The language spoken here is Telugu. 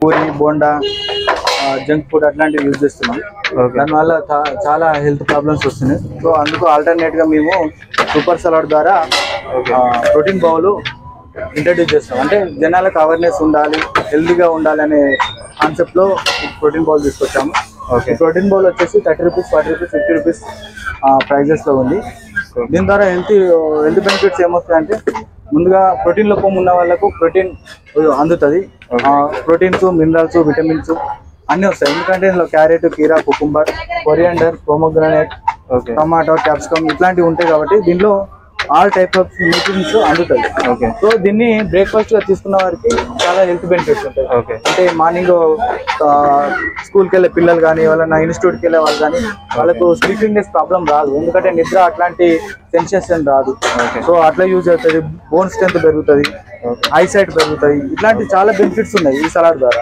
పూరి బోండా జంక్ ఫుడ్ అట్లాంటివి యూజ్ చేస్తున్నాం. దానివల్ల చాలా హెల్త్ ప్రాబ్లమ్స్ వస్తున్నాయి. సో అందుకు ఆల్టర్నేట్గా మేము సూపర్ సలాడ్ ద్వారా ప్రోటీన్ బౌల్ ఇంట్రడ్యూస్ చేస్తాం. అంటే జనాలకు అవేర్నెస్ ఉండాలి, హెల్తీగా ఉండాలి అనే కాన్సెప్ట్లో ప్రోటీన్ బౌల్ తీసుకొచ్చాము. ప్రోటీన్ బౌల్ వచ్చేసి 30 రూపీస్, 40 రూపీస్, 50 రూపీస్ ప్రైజెస్లో ఉంది. దీని ద్వారా హెల్త్ బెనిఫిట్స్ ఏమొస్తాయంటే, ముందుగా ప్రోటీన్ లోపం ఉన్న వాళ్ళకు ప్రోటీన్ అందుతుంది. ప్రోటీన్స్, మినరల్స్, విటమిన్స్ అన్నీ వస్తాయి. ఎందుకంటే ఇందులో క్యారెట్, కీరా, cucumber, coriander, pomegranate, tomato, capsicum ఇట్లాంటివి ఉంటాయి. కాబట్టి దీనిలో ఆల్ టైప్ ఆఫ్ న్యూట్రియంట్స్ అందుతాయి. సో దీన్ని బ్రేక్ఫాస్ట్ గా తీసుకున్న వారికి చాలా హెల్త్ బెనిఫిట్స్ ఉంటాయి. అంటే మార్నింగ్ స్కూల్కి వెళ్ళే పిల్లలు కానీ, వాళ్ళ ఇన్స్టిట్యూట్కి వెళ్ళే వాళ్ళు కానీ, వాళ్ళకు స్లీపింగ్నెస్ ప్రాబ్లం రాదు. ఎందుకంటే నిద్ర అట్లాంటి సెన్సేషన్ రాదు. సో అట్లా యూజ్ అవుతుంది. బోన్ స్ట్రెంత్ పెరుగుతుంది, ఐసైట్ పెరుగుతుంది. ఇట్లాంటి చాలా బెనిఫిట్స్ ఉన్నాయి ఈ సలాడ్ ద్వారా.